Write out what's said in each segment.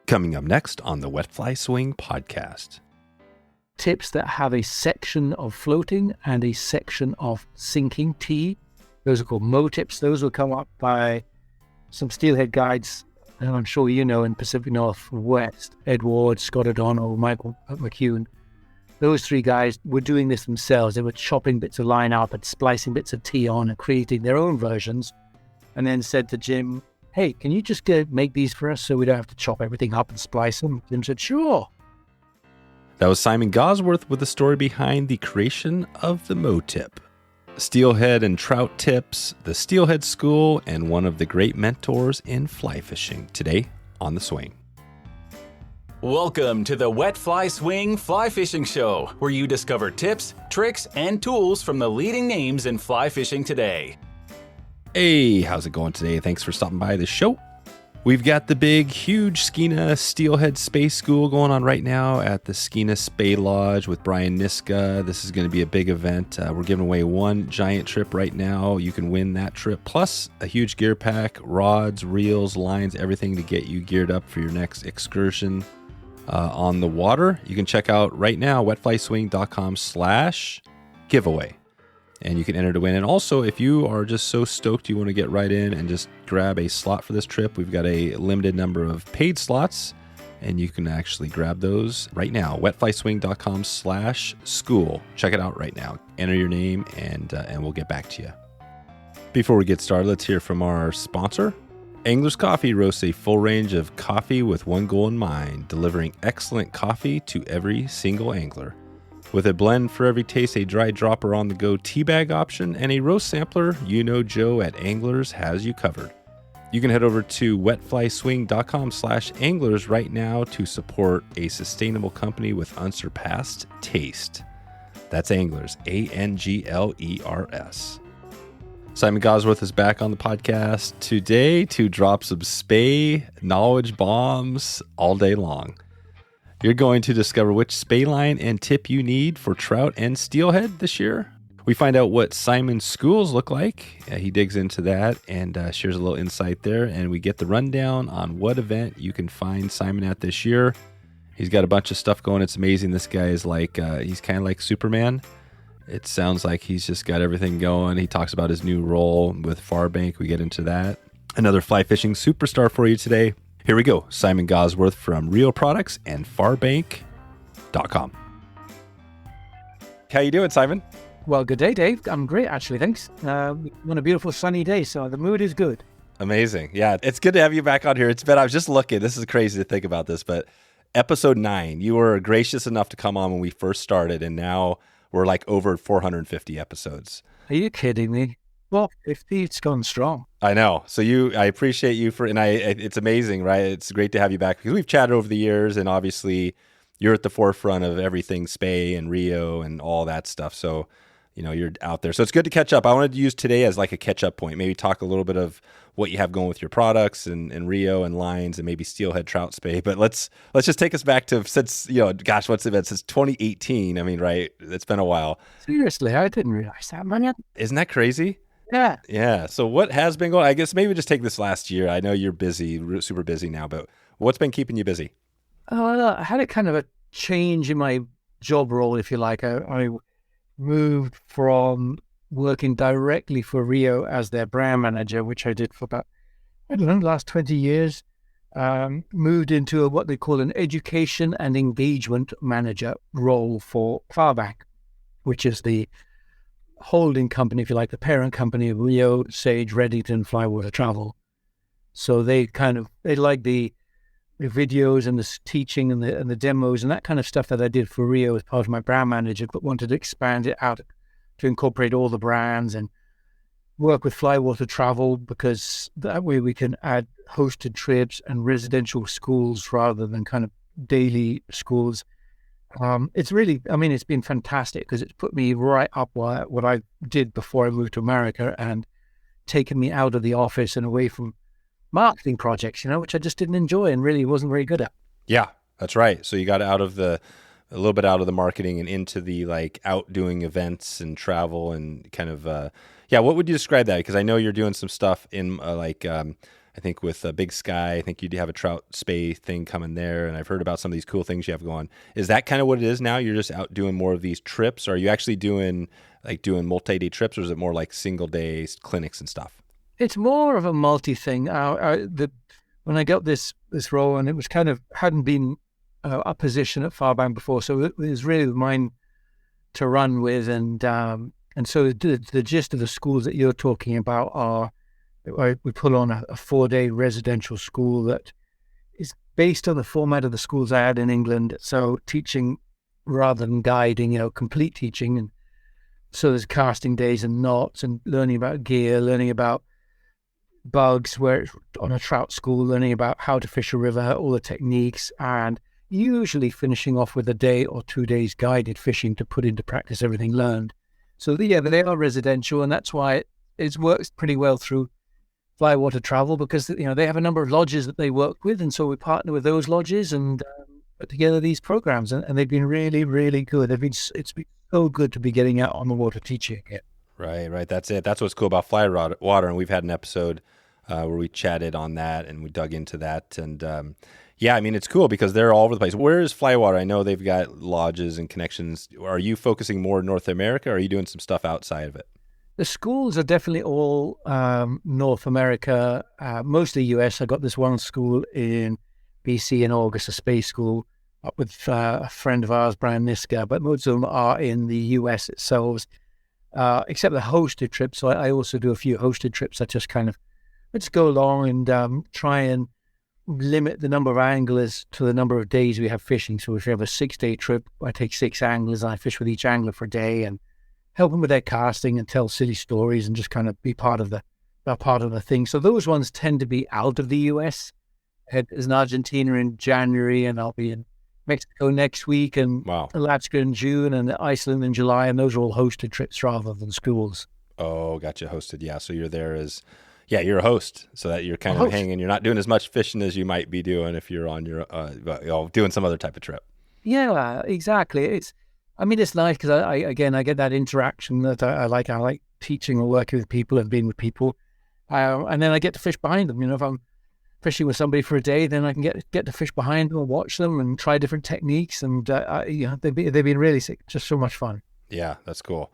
Coming up next on the Wet Fly Swing podcast. Tips that have a section of floating and a section of sinking T. Those are called mow tips. Those will come up by some steelhead guides, and I'm sure you know in Pacific Northwest, Ed Ward, Scott O'Donnell, Michael McEwen. Those three guys were doing this themselves. They were chopping bits of line up and splicing bits of T on and creating their own versions, and then said to Jim, "Hey, can you just make these for us so we don't have to chop everything up and splice them?" Jim said, "Sure." That was Simon Gawesworth with the story behind the creation of the mow tip. Steelhead and trout tips, the steelhead school, and one of the great mentors in fly fishing today on The Swing. Welcome to the Wet Fly Swing Fly Fishing Show, where you discover tips, tricks, and tools from the leading names in fly fishing today. Hey, how's it going today? Thanks for stopping by the show. We've got the big, huge Skeena Steelhead Space School going on right now at the Skeena Spey Lodge with Brian Niska. This is going to be a big event. We're giving away one giant trip right now. You can win that trip, plus a huge gear pack, rods, reels, lines, everything to get you geared up for your next excursion on the water. You can check out right now, wetflyswing.com/giveaway. And you can enter to win. And also, if you are just so stoked you want to get right in and just grab a slot for this trip, we've got a limited number of paid slots, and you can actually grab those right now. wetflyswing.com/school. Check it out right now. Enter your name, and we'll get back to you. Before we get started, let's hear from our sponsor. Angler's Coffee roasts a full range of coffee with one goal in mind, delivering excellent coffee to every single angler. With a blend for every taste, a dry dropper on the go tea bag option, and a roast sampler, you know Joe at Anglers has you covered. You can head over to wetflyswing.com/anglers right now to support a sustainable company with unsurpassed taste. That's Anglers, ANGLERS. Simon Gawesworth is back on the podcast today to drop some spey knowledge bombs all day long. You're going to discover which spey line and tip you need for trout and steelhead this year. We find out what Simon's schools look like. He digs into that and shares a little insight there. And we get the rundown on what event you can find Simon at this year. He's got a bunch of stuff going. It's amazing. This guy is like, he's kind of like Superman. It sounds like he's just got everything going. He talks about his new role with Farbank. We get into that. Another fly fishing superstar for you today. Here we go. Simon Gawesworth from RIO Products and farbank.com. How you doing, Simon? Well, good day, Dave. I'm great, actually. Thanks. On a beautiful sunny day, so the mood is good. Amazing. Yeah, it's good to have you back on here. I was just looking. This is crazy to think about this, but episode 9, you were gracious enough to come on when we first started, and now we're like over 450 episodes. Are you kidding me? Well, 50, it's gone strong. I know. So I appreciate you it's amazing, right? It's great to have you back because we've chatted over the years, and obviously you're at the forefront of everything Spey and RIO and all that stuff. So, you're out there. So it's good to catch up. I wanted to use today as like a catch-up point, maybe talk a little bit of what you have going with your products and RIO and lines and maybe steelhead, trout, spey. But let's just take us back to since, what's it been since 2018? I mean, right? It's been a while. Seriously, I didn't realize that, man. Isn't that crazy? Yeah. Yeah. So what has been going on? I guess maybe just take this last year. I know you're busy, super busy now, but what's been keeping you busy? I had a kind of a change in my job role, if you like. I moved from working directly for RIO as their brand manager, which I did for about, the last 20 years. Moved into what they call an education and engagement manager role for Farbank, which is the holding company, if you like, the parent company of RIO, Sage, Reddington, Flywater Travel. So they like the videos and the teaching and the demos and that kind of stuff that I did for RIO as part of my brand manager, but wanted to expand it out to incorporate all the brands and work with Flywater Travel, because that way we can add hosted trips and residential schools rather than kind of daily schools. It's really, it's been fantastic because it's put me right up what I did before I moved to America and taken me out of the office and away from marketing projects, which I just didn't enjoy and really wasn't very good at. Yeah, that's right. So you got a little bit out of the marketing and into the out doing events and travel and kind of, what would you describe that? Because I know you're doing some stuff in I I think with Big Sky, I think you do have a trout spay thing coming there, and I've heard about some of these cool things you have going. Is that kind of what it is now? You're just out doing more of these trips? Or are you actually doing multi-day trips, or is it more like single-day clinics and stuff? It's more of a multi thing. When I got this role, and it was kind of hadn't been a position at Farbank before, so it was really mine to run with, and so the gist of the schools that you're talking about are, we put on a 4-day residential school that is based on the format of the schools I had in England. So teaching rather than guiding, complete teaching. And so there's casting days and knots and learning about gear, learning about bugs, where it's on a trout school, learning about how to fish a river, all the techniques, and usually finishing off with a day or 2 days guided fishing to put into practice everything learned. So they are residential, and that's why it works pretty well through Flywater Travel, because they have a number of lodges that they work with, and so we partner with those lodges and put together these programs, and they've been really, really good. It's been so good to be getting out on the water teaching it. Right. That's it. That's what's cool about Flywater, and we've had an episode where we chatted on that and we dug into that, and it's cool because they're all over the place. Where is Flywater? I know they've got lodges and connections. Are you focusing more North America, or are you doing some stuff outside of it? The schools are definitely all North America, mostly US. I got this one school in BC in August, a space school, up with a friend of ours, Brian Niska, but most of them are in the US itself, except the hosted trips. So I also do a few hosted trips that just let's go along and try and limit the number of anglers to the number of days we have fishing. So if we have a 6-day trip, I take 6 anglers and I fish with each angler for a day and help them with their casting and tell silly stories and just kind of be part of the thing. So those ones tend to be out of the US. There's an Argentina in January, and I'll be in Mexico next week, and Alaska in June, and Iceland in July, and those are all hosted trips rather than schools. Oh, gotcha, hosted. Yeah, so you're there you're a host, so that you're kind of hanging. You're not doing as much fishing as you might be doing if you're on your doing some other type of trip. Yeah, exactly. It's nice because I get that interaction that I like. I like teaching or working with people and being with people, and then I get to fish behind them. If I'm fishing with somebody for a day, then I can get to fish behind them and watch them and try different techniques. And they've been really just so much fun. Yeah, that's cool.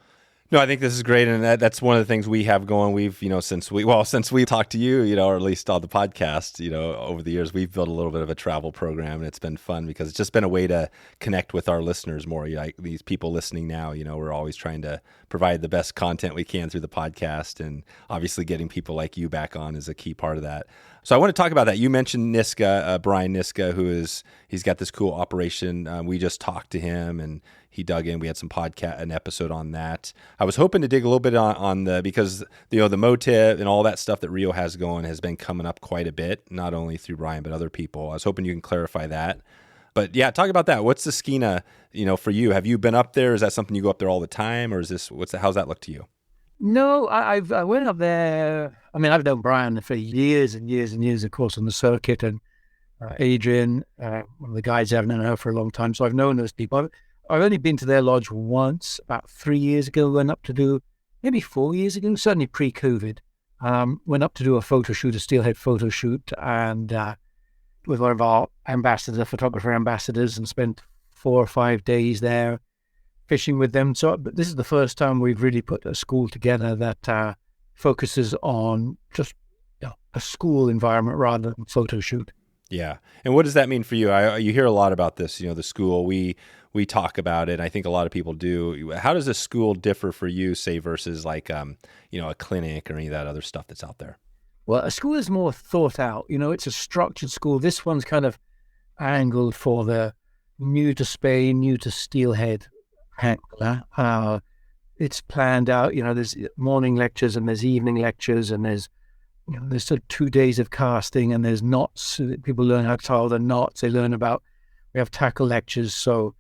No, I think this is great, and that's one of the things we have going. We've, since we talked to you, or at least on the podcast, over the years, we've built a little bit of a travel program, and it's been fun because it's just been a way to connect with our listeners more. These people listening now, we're always trying to provide the best content we can through the podcast, and obviously getting people like you back on is a key part of that. So I want to talk about that. You mentioned Niska, Brian Niska, he's got this cool operation. We just talked to him, and he dug in. We had an episode on that. I was hoping to dig a little bit on because the mow tip and all that stuff that RIO has going has been coming up quite a bit, not only through Brian but other people. I was hoping you can clarify that. But yeah, talk about that. What's the Skeena, for you? Have you been up there? Is that something you go up there all the time, or is this how's that look to you? No, I went up there. I've known Brian for years and years and years, of course, on the circuit, and Adrian, one of the guys I've known her for a long time. So I've known those people. I've only been to their lodge once, about 3 years ago. Went up to do, maybe 4 years ago, certainly pre-COVID. Went up to do a steelhead photo shoot, and with one of our photographer ambassadors, and spent 4 or 5 days there fishing with them. So this is the first time we've really put a school together that focuses on just a school environment rather than photo shoot. Yeah. And what does that mean for you? You hear a lot about this, the school. We talk about it. I think a lot of people do. How does a school differ for you, say, versus like, a clinic or any of that other stuff that's out there? Well, a school is more thought out. It's a structured school. This one's kind of angled for the new to spay, new to steelhead angler. It's planned out. There's morning lectures and there's evening lectures, and there's sort of 2 days of casting, and there's knots. So people learn how to tie the knots. We have tackle lectures, so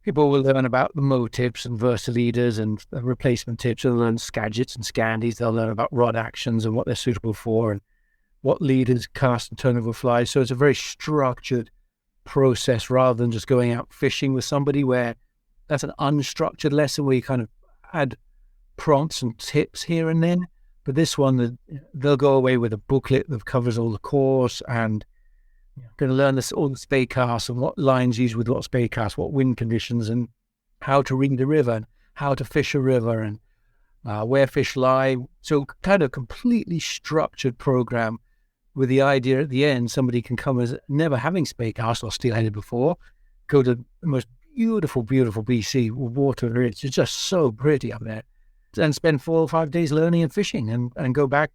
people will learn about the mow tips and versa leaders and replacement tips. They'll learn Skagits and Scandis. They'll learn about rod actions and what they're suitable for, and what leaders cast and turn over flies. So it's a very structured process rather than just going out fishing with somebody, where that's an unstructured lesson where you kind of add prompts and tips here and then. But this one, they'll go away with a booklet that covers all the course and going to learn all the spey casts and what lines used with what spey casts, what wind conditions, and how to read the river and how to fish a river and where fish lie. So kind of completely structured program with the idea at the end somebody can come as never having spey cast or steelheaded before, go to the most beautiful, beautiful BC water. It's just so pretty up there, and spend 4 or 5 days learning and fishing and go back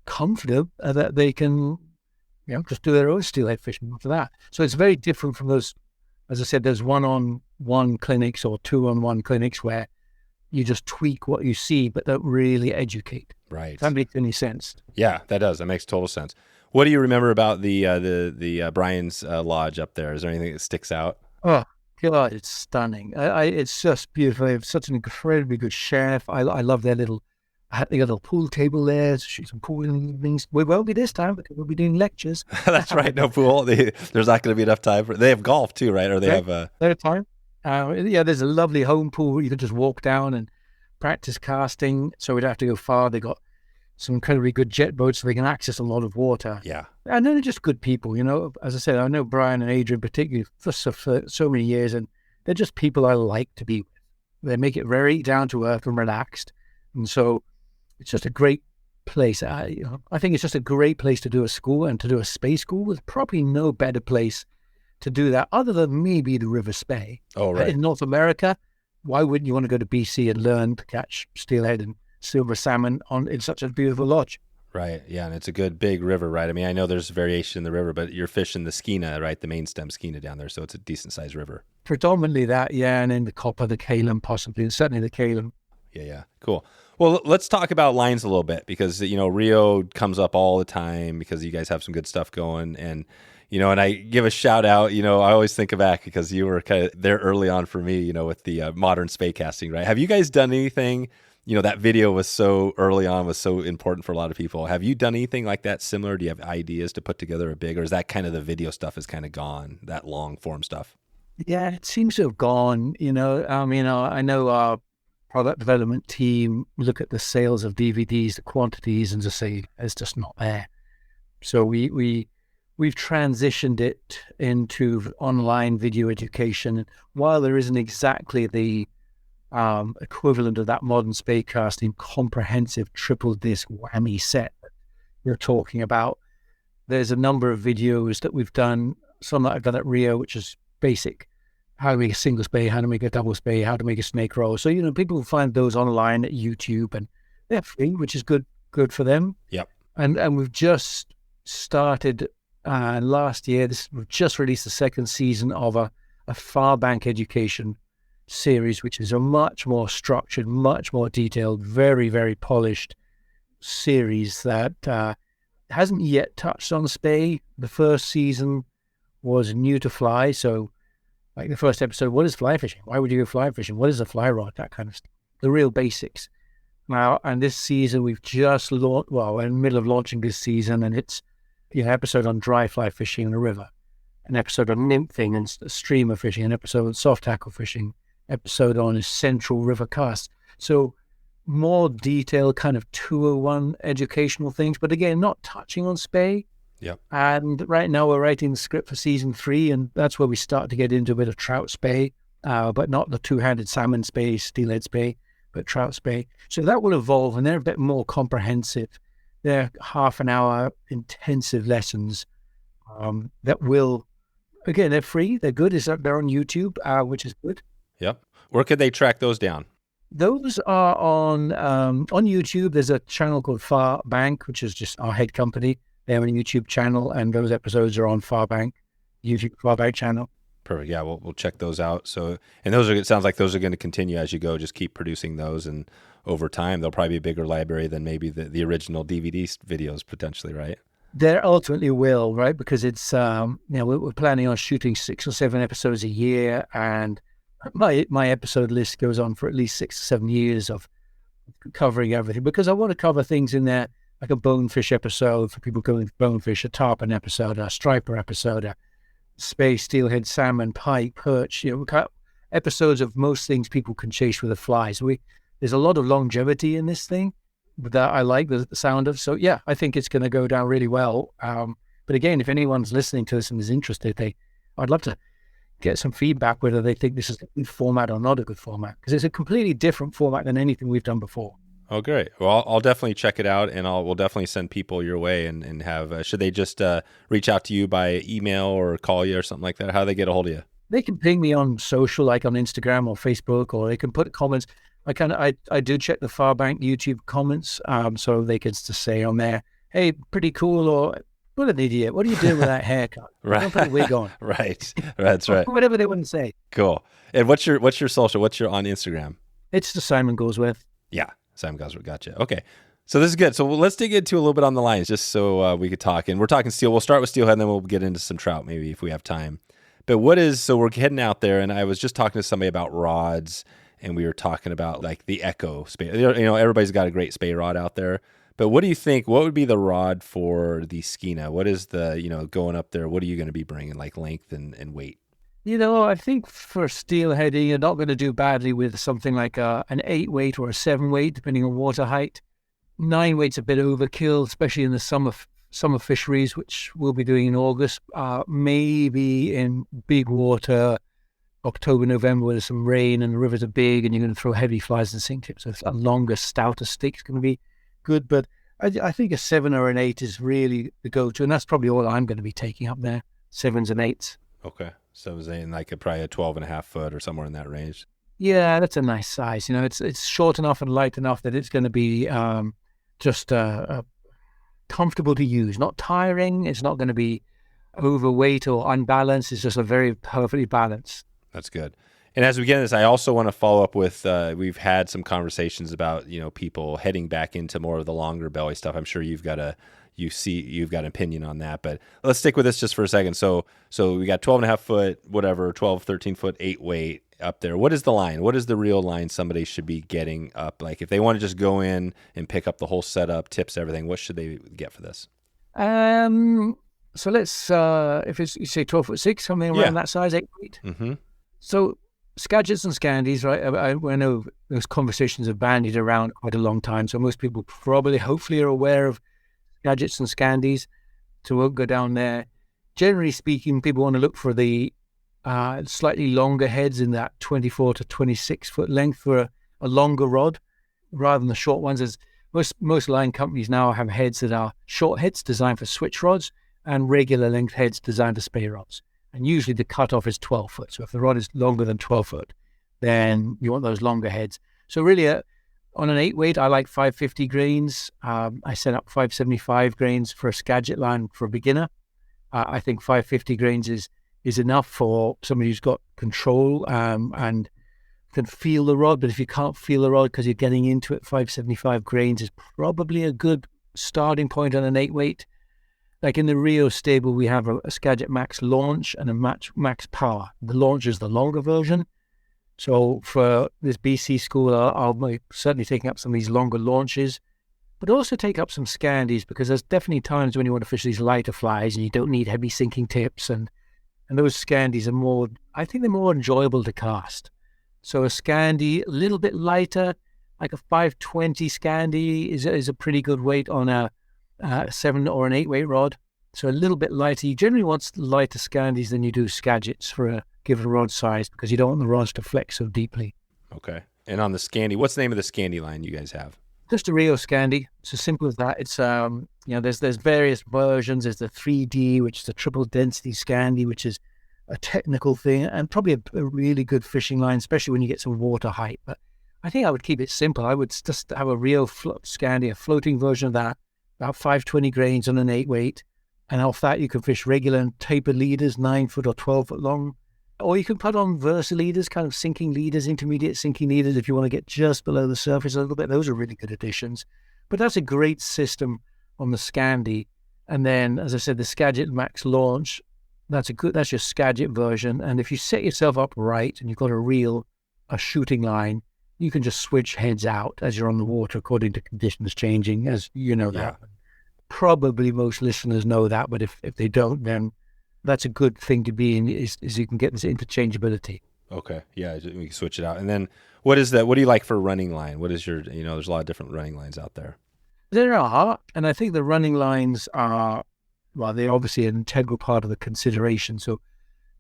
confident that they can, just do their own steelhead fishing after that. So it's very different from those, as I said, there's 1-on-1 clinics or 2-on-1 clinics where you just tweak what you see, but don't really educate. Right. If that makes any sense. Yeah, that does. That makes total sense. What do you remember about the Brian's Lodge up there? Is there anything that sticks out? Oh, God, it's stunning. It's just beautiful. They have such an incredibly good chef. I love their little, they got a little pool table there to shoot some pool in the evenings. We won't be this time because we'll be doing lectures. That's right. No pool. There's not going to be enough time they have golf too, right? Or they have their time. There's a lovely home pool where you can just walk down and practice casting. So we'd have to go far. They got some incredibly good jet boats so they can access a lot of water. Yeah. And they're just good people, As I said, I know Brian and Adrian particularly for so many years, and they're just people I like to be with. They make it very down to earth and relaxed. And so it's just a great place. I think it's just a great place to do a school and to do a spey school. There's probably no better place to do that other than maybe the River Spey. Oh, right. In North America, why wouldn't you want to go to BC and learn to catch steelhead and silver salmon in such a beautiful lodge? Right. Yeah. And it's a good big river, right? I mean, I know there's variation in the river, but you're fishing the Skeena, right? The main stem Skeena down there. So it's a decent sized river. Predominantly that, yeah. And then the copper, the kalim, possibly, and certainly the kalim. Yeah. Cool. Well, let's talk about lines a little bit because, RIO comes up all the time because you guys have some good stuff going. And, and I give a shout out, I always think back because you were kind of there early on for me, with the modern spey casting, right? Have you guys done anything? That video was so early on, was so important for a lot of people. Have you done anything like that similar? Do you have ideas to put together a big, or is that kind of the video stuff is kind of gone, that long form stuff? Yeah, it seems to have gone, I know our product development team look at the sales of DVDs, the quantities, and just say it's just not there. So we've transitioned it into online video education. While there isn't exactly the equivalent of that modern spey casting comprehensive triple disc whammy set that you're talking about, there's a number of videos that we've done, some that I've done at RIO, which is basic: how to make a single spey, how to make a double spey, how to make a snake roll. So people will find those online at YouTube, and they're free, which is good for them. Yep. And we've just started last year, we've just released the second season of a far bank education series, which is a much more structured, much more detailed, very, very polished series that hasn't yet touched on spey. The first season was new to fly, so like the first episode, what is fly fishing? Why would you go fly fishing? What is a fly rod? That kind of stuff. The real basics. Now, and this season we've just launched, we're in the middle of launching this season, and it's an episode on dry fly fishing in the river, an episode on nymphing and streamer fishing, an episode on soft tackle fishing, episode on central river casts. So more detailed kind of 201 educational things, but again, not touching on spey. Yep. And right now we're writing the script for season 3, and that's where we start to get into a bit of trout spey, but not the two-handed salmon spey, steelhead spey, but trout spey. So that will evolve, and they're a bit more comprehensive. They're half an hour intensive lessons that will, again, they're free, they're good. They're on YouTube, which is good. Yep. Where could they track those down? Those are on YouTube. There's a channel called Far Bank, which is just our head company. They have a YouTube channel, and those episodes are on Far Bank, YouTube Far Bank channel. Perfect. Yeah, we'll check those out. So, and it sounds like those are going to continue as you go. Just keep producing those, and over time they'll probably be a bigger library than maybe the original DVD videos potentially, right? There ultimately will, right? Because it's we're planning on shooting 6 or 7 episodes a year, and my episode list goes on for at least 6 or 7 years of covering everything, because I want to cover things in there like a bonefish episode for people going to bonefish, a tarpon episode, a striper episode, a spey, steelhead, salmon, pike, perch, episodes of most things people can chase with a fly. So there's a lot of longevity in this thing, that I like the sound of. So yeah, I think it's going to go down really well. But again, if anyone's listening to this and is interested, I'd love to get some feedback whether they think this is a good format or not a good format, because it's a completely different format than anything we've done before. Oh, great. Well, I'll definitely check it out, and we'll definitely send people your way and have, should they just reach out to you by email or call you or something like that? How do they get a hold of you? They can ping me on social, like on Instagram or Facebook, or they can put comments. I do check the Farbank YouTube comments, so they can just say on there, hey, pretty cool, or what an idiot, what are you doing with that haircut? Right. Don't put a wig on. Right. That's right. Whatever they want to say. Cool. And what's your social? What's your on Instagram? It's the Simon Gawesworth. Yeah. Simon Gawesworth. Gotcha. Okay. So this is good. So let's dig into a little bit on the lines just so we could talk. And we're talking steel. We'll start with steelhead, and then we'll get into some trout maybe if we have time. But so we're heading out there, and I was just talking to somebody about rods, and we were talking about like the Echo Spey. Everybody's got a great Spey rod out there. But what do you think? What would be the rod for the Skeena? What is the, going up there? What are you going to be bringing, like length and weight? I think for steelhead, you're not going to do badly with something like an 8 weight or a 7 weight, depending on water height. 9 weight's a bit overkill, especially in the summer fisheries, which we'll be doing in August. Maybe in big water, October, November, where there's some rain and the rivers are big and you're going to throw heavy flies and sink tips. So a longer, stouter stick is going to be good. But I think a 7 or an 8 is really the go-to. And that's probably all I'm going to be taking up there, 7s and 8s. Okay. 7s, 8, and like probably a 12.5 foot or somewhere in that range. Yeah, that's a nice size. It's short enough and light enough that it's going to be just comfortable to use, not tiring. It's not going to be overweight or unbalanced. It's just a very perfectly balanced. That's good. And as we get into this, I also want to follow up with, we've had some conversations about, people heading back into more of the longer belly stuff. I'm sure you've got an opinion on that, but let's stick with this just for a second. So we got 12.5 foot, whatever, 12, 13 foot, 8 weight up there. What is the line? What is the real line somebody should be getting up? Like if they want to just go in and pick up the whole setup, tips, everything, what should they get for this? So let's, if it's, you say 12'6", something around that size, 8 weight. Mm-hmm. So Skagits and Scandis, right? I know those conversations have bandied around quite a long time. So most people hopefully are aware of Skagits and Scandis, so we'll go down there. Generally speaking, people want to look for the slightly longer heads in that 24 to 26 foot length for a longer rod rather than the short ones. As most line companies now have heads that are short heads designed for switch rods and regular length heads designed for Spey rods. And usually the cutoff is 12 foot. So if the rod is longer than 12 foot, then you want those longer heads. So really on an 8 weight, I like 550 grains. I set up 575 grains for a Skagit line for a beginner. I think 550 grains is enough for somebody who's got control and can feel the rod. But if you can't feel the rod because you're getting into it, 575 grains is probably a good starting point on an 8 weight. Like in the RIO stable, we have a Skagit Max launch and a Max Power. The launch is the longer version. So for this BC school, I'll be certainly taking up some of these longer launches, but also take up some Scandis, because there's definitely times when you want to fish these lighter flies and you don't need heavy sinking tips. And those Scandis are more, I think they're more enjoyable to cast. So a Scandi, a little bit lighter, like a 520 Scandi is a pretty good weight on a 7 or an 8 weight rod. So a little bit lighter. You generally want lighter Scandis than you do Skagits for a given rod size, because you don't want the rods to flex so deeply. Okay. And on the Scandi, what's the name of the Scandi line you guys have? Just a RIO Scandi. It's as simple as that. It's there's various versions. There's the 3D, which is a triple density Scandi, which is a technical thing and probably a really good fishing line, especially when you get some water height. But I think I would keep it simple. I would just have a RIO Scandi, a floating version of that, about 520 grains on an 8 weight. And off that, you can fish regular and tapered leaders, 9 foot or 12 foot long. Or you can put on Versa leaders, kind of sinking leaders, intermediate sinking leaders, if you want to get just below the surface a little bit. Those are really good additions. But that's a great system on the Scandi. And then, as I said, the Skagit Max launch, that's your Skagit version. And if you set yourself up right and you've got a shooting line, you can just switch heads out as you're on the water according to conditions changing, as you know that. Probably most listeners know that, but if they don't, then that's a good thing to be in, is you can get this interchangeability. Okay. Yeah, we can switch it out. And then what is that? What do you like for running line? What is your, there's a lot of different running lines out there. There are, and I think the running lines are, well, they're obviously an integral part of the consideration. So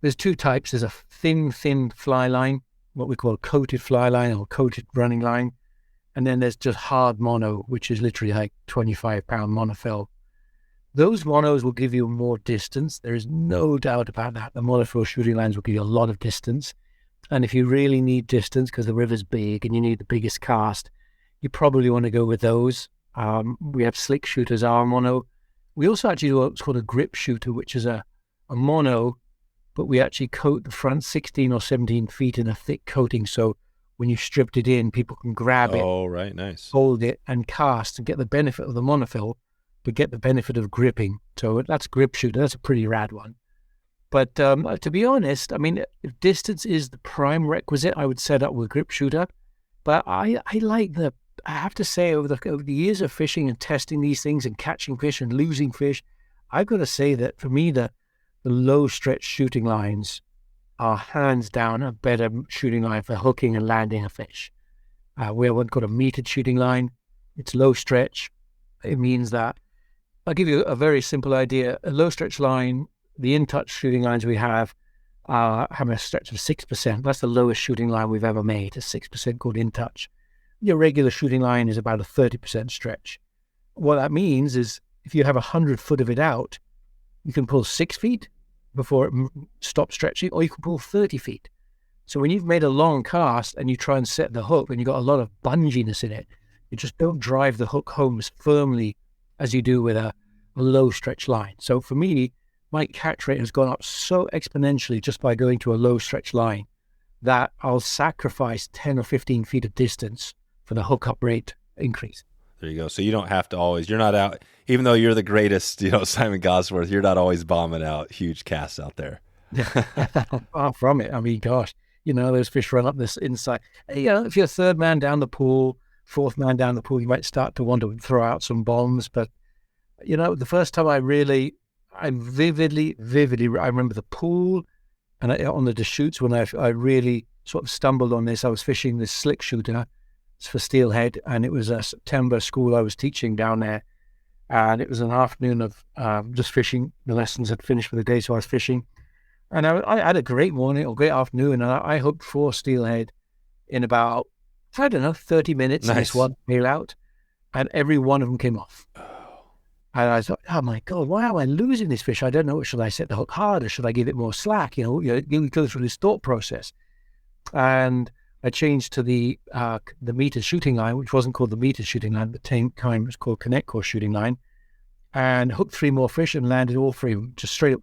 there's two types. There's a thin fly line, what we call a coated fly line or coated running line. And then there's just hard mono, which is literally like 25-pound monofill. Those monos will give you more distance. There is no doubt about that. The monofill shooting lines will give you a lot of distance. And if you really need distance because the river's big and you need the biggest cast, you probably want to go with those. We have slick shooters, our mono. We also actually do what's called a grip shooter, which is a mono, but we actually coat the front 16 or 17 feet in a thick coating. So when you stripped it in, people can grab it. Oh, right. Nice. Hold it and cast and get the benefit of the monofill, but get the benefit of gripping. So that's grip shooter. That's a pretty rad one. But to be honest, I mean, if distance is the prime requisite, I would set up with grip shooter. But I have to say, over the years of fishing and testing these things and catching fish and losing fish, I've got to say that for me, the low stretch shooting lines are hands down a better shooting line for hooking and landing a fish. We have one called a metered shooting line. It's low stretch. It means that, I'll give you a very simple idea. A low stretch line, the in-touch shooting lines we have a stretch of 6%. That's the lowest shooting line we've ever made, a 6% called in-touch. Your regular shooting line is about a 30% stretch. What that means is if you have 100 foot of it out, you can pull 6 feet before it stops stretching, or you can pull 30 feet. So when you've made a long cast and you try and set the hook and you've got a lot of bunginess in it, you just don't drive the hook home as firmly as you do with a low stretch line. So for me, my catch rate has gone up so exponentially just by going to a low stretch line that I'll sacrifice 10 or 15 feet of distance for the hookup rate increase. There you go. So you don't have to always, you're not out, even though you're the greatest, Simon Gawesworth, you're not always bombing out huge casts out there. Far from it. I mean, gosh, those fish run up this inside. If you're third man down the pool, fourth man down the pool, you might start to want to throw out some bombs. But, the first time I vividly, I remember the pool and on the Deschutes when I really sort of stumbled on this. I was fishing this slick shooter. It's for steelhead, and it was a September school I was teaching down there. And it was an afternoon of just fishing. The lessons had finished for the day, so I was fishing. And I had a great morning or great afternoon, and I hooked 4 steelhead in about, 30 minutes. Nice. And this one bail out, and every one of them came off. And I thought, oh my God, why am I losing this fish? I don't know. Should I set the hook harder? Should I give it more slack? You go through this thought process. And I changed to the meter shooting line, which wasn't called the meter shooting line, but the time was called connect course shooting line, and hooked 3 more fish and landed all 3 of them just straight away.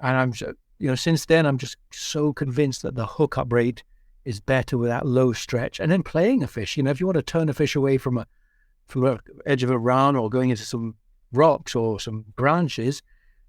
And since then, I'm just so convinced that the hookup rate is better with that low stretch. And then playing a fish, if you want to turn a fish away from a edge of a run or going into some rocks or some branches,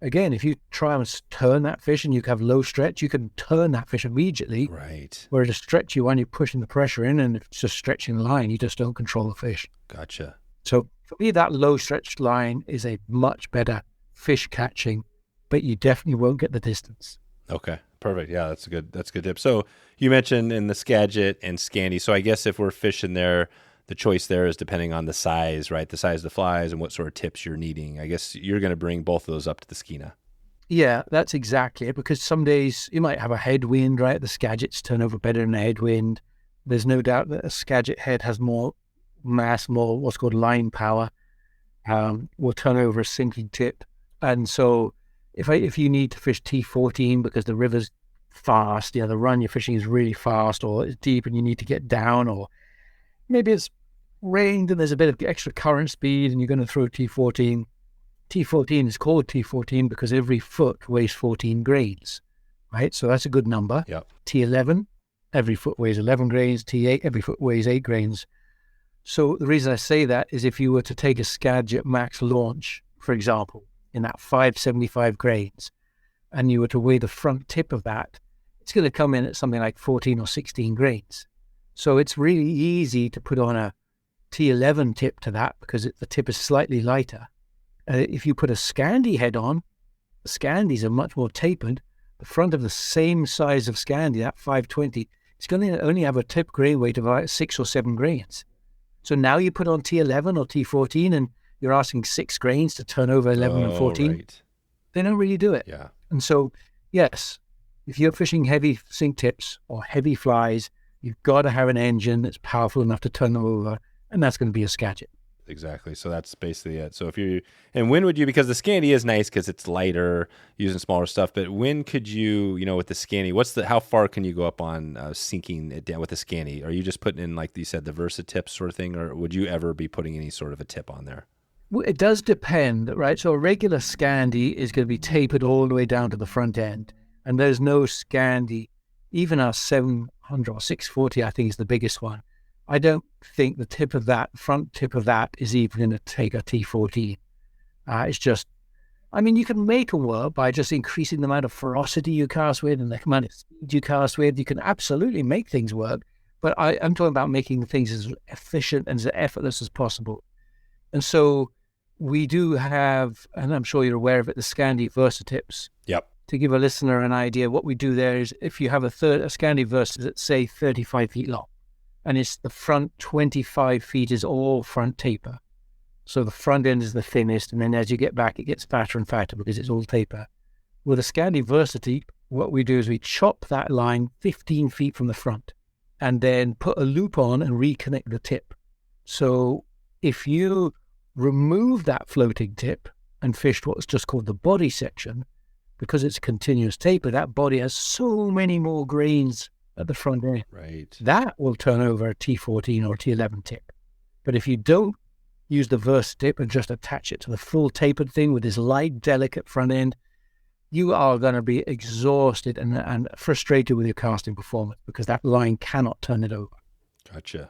again, if you try and turn that fish and you have low stretch, you can turn that fish immediately. Right. Whereas a stretchy one, you're pushing the pressure in, and if it's just stretching the line, you just don't control the fish. Gotcha. So for me, that low stretch line is a much better fish catching, but you definitely won't get the distance. Okay. Perfect. Yeah, that's a good tip. So you mentioned in the Skagit and Scandi. So I guess if we're fishing there, the choice there is depending on the size, right? The size of the flies and what sort of tips you're needing. I guess you're going to bring both of those up to the Skeena. Yeah, that's exactly it. Because some days you might have a headwind, right? The Skagits turn over better in a headwind. There's no doubt that a Skagit head has more mass, more what's called line power. Will turn over a sinking tip. And so if you need to fish T14 because the river's fast, the run you're fishing is really fast, or it's deep and you need to get down, or maybe it's rained and there's a bit of extra current speed and you're going to throw T14. T14 is called T14 because every foot weighs 14 grains, right? So that's a good number. Yep. T11, every foot weighs 11 grains. T8, every foot weighs 8 grains. So the reason I say that is if you were to take a Skagit Max launch, for example, in that 575 grains, and you were to weigh the front tip of that, it's going to come in at something like 14 or 16 grains. So it's really easy to put on a T11 tip to that because the tip is slightly lighter. If you put a Scandi head on, the Scandis are much more tapered. The front of the same size of Scandi, that 520, it's going to only have a tip grain weight of about 6 or 7 grains. So now you put on T11 or T14 and you're asking 6 grains to turn over 11 and 14. Right. They don't really do it. Yeah. And so, yes, if you're fishing heavy sink tips or heavy flies, you've got to have an engine that's powerful enough to turn them over, and that's going to be a Skagit. Exactly. So that's basically it. So if you, and when would you, because the Scandi is nice because it's lighter, using smaller stuff, but when could you, with the Scandi, how far can you go up on sinking it down with the Scandi? Are you just putting in, like you said, the Versa tip sort of thing, or would you ever be putting any sort of a tip on there? Well, it does depend, right? So a regular Scandi is going to be tapered all the way down to the front end, and there's no Scandi, even our 700 or 640, I think is the biggest one. I don't think the front tip of that is even going to take a T14. It's just, you can make them work by just increasing the amount of ferocity you cast with and the amount of speed you cast with. You can absolutely make things work, but I'm talking about making things as efficient and as effortless as possible. And so we do have, and I'm sure you're aware of it, the Scandi Versa tips. Yep. To give a listener an idea, what we do there is if you have a Scandi Versa that's, say, 35 feet long, and it's the front 25 feet is all front taper. So the front end is the thinnest, and then as you get back, it gets fatter and fatter because it's all taper. With a Scandi Versa tip, what we do is we chop that line 15 feet from the front and then put a loop on and reconnect the tip. So if you remove that floating tip and fished what's just called the body section, because it's a continuous taper, that body has so many more grains at the front end. Right. That will turn over a T14 or T11 tip. But if you don't use the Versa tip and just attach it to the full tapered thing with this light, delicate front end, you are going to be exhausted and frustrated with your casting performance because that line cannot turn it over. Gotcha.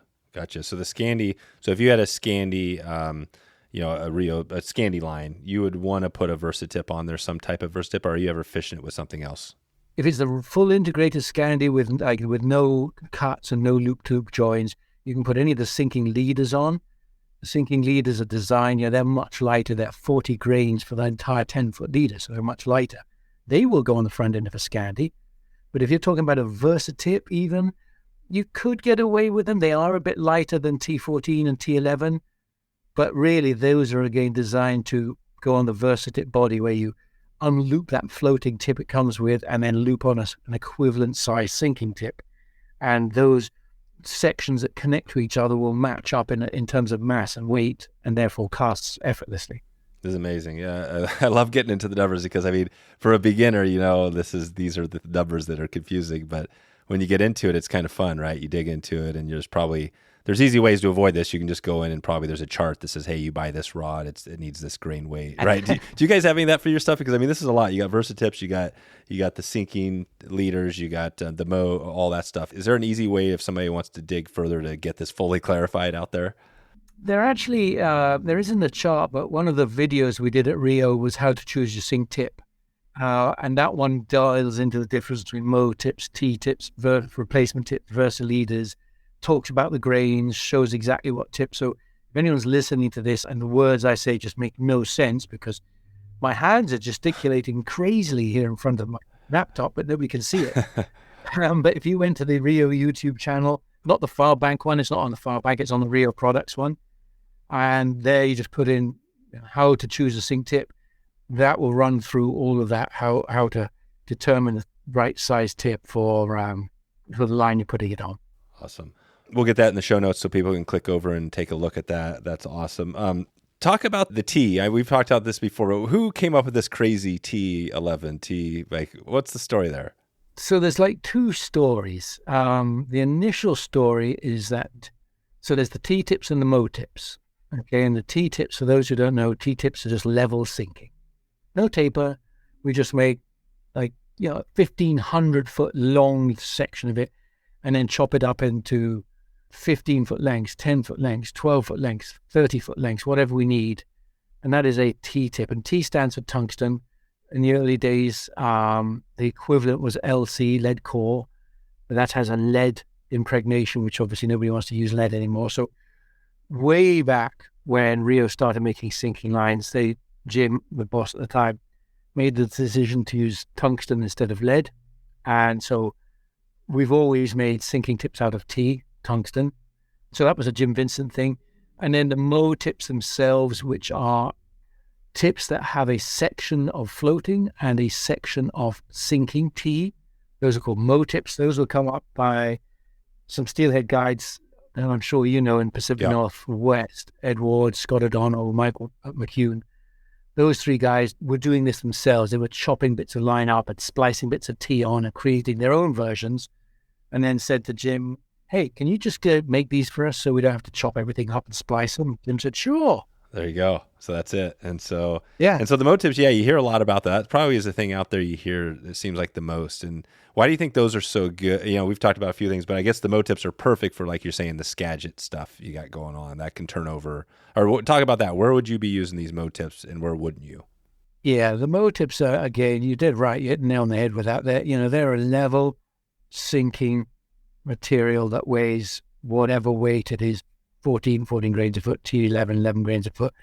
So the Scandi, so if you had a Scandi, a Scandi line, you would want to put a Versa tip on there, some type of Versa tip, or are you ever fishing it with something else? If it's the full integrated Scandi with no cuts and no loop-to-loop joins, you can put any of the sinking leaders on. The sinking leaders are designed, they're much lighter. They're 40 grains for the entire 10-foot leader, so they're much lighter. They will go on the front end of a Scandi. But if you're talking about a Versa tip even, you could get away with them. They are a bit lighter than T14 and T11, but really those are again designed to go on the Versa tip body where you unloop that floating tip it comes with and then loop on an equivalent size sinking tip. And those sections that connect to each other will match up in terms of mass and weight and therefore casts effortlessly. This is amazing. Yeah, I love getting into the numbers because, for a beginner, these are the numbers that are confusing. But when you get into it, it's kind of fun, right? You dig into it and there's easy ways to avoid this. You can just go in and probably there's a chart that says, hey, you buy this rod, it needs this grain weight, right? do you guys have any of that for your stuff? Because this is a lot. You got Versa tips, you got the sinking leaders, you got the mow, all that stuff. Is there an easy way if somebody wants to dig further to get this fully clarified out there? There actually, there isn't a chart, but one of the videos we did at RIO was how to choose your sink tip. And that one dials into the difference between mow tips, T tips, replacement tips, Versa leaders, talks about the grains, shows exactly what tip. So if anyone's listening to this and the words I say just make no sense because my hands are gesticulating crazily here in front of my laptop, but nobody can see it. But if you went to the RIO YouTube channel, not the Far Bank one, it's not on the Far Bank, it's on the RIO Products one. And there you just put in how to choose a sink tip. That will run through all of that, how to determine the right size tip for the line you're putting it on. Awesome. We'll get that in the show notes so people can click over and take a look at that. That's awesome. Talk about the T. We've talked about this before, but who came up with this crazy T11? What's the story there? So there's two stories. The initial story is that, so there's the T tips and the mow tips. Okay, and the T tips, for those who don't know, T tips are just level sinking. No taper. We just make 1,500 foot long section of it and then chop it up into 15-foot lengths, 10-foot lengths, 12-foot lengths, 30-foot lengths, whatever we need. And that is a T tip. And T stands for tungsten. In the early days, the equivalent was LC, lead core. But that has a lead impregnation, which obviously nobody wants to use lead anymore. So way back when RIO started making sinking lines, Jim, the boss at the time, made the decision to use tungsten instead of lead. And so we've always made sinking tips out of T, tungsten. So that was a Jim Vincent thing. And then the mow tips themselves, which are tips that have a section of floating and a section of sinking T. Those are called mow tips. Those will come up by some steelhead guides, and I'm sure you know in Pacific Northwest, Ed Ward, Scott O'Donnell, Michael McCune. Those three guys were doing this themselves. They were chopping bits of line up and splicing bits of T on and creating their own versions, and then said to Jim, hey, can you just make these for us so we don't have to chop everything up and splice them? Jim said, sure. There you go. So that's it. And so, yeah. And so the mow tips, you hear a lot about that. That probably is the thing out there you hear, it seems like the most. And why do you think those are so good? We've talked about a few things, but I guess the mow tips are perfect for, like you're saying, the Skagit stuff you got going on. That can turn over. Or talk about that. Where would you be using these mow tips and where wouldn't you? Yeah, the mow tips are, again, you did right. You hit the nail on the head with that. They're a level sinking material that weighs whatever weight it is, 14 grains a foot, T11, 11 grains a foot.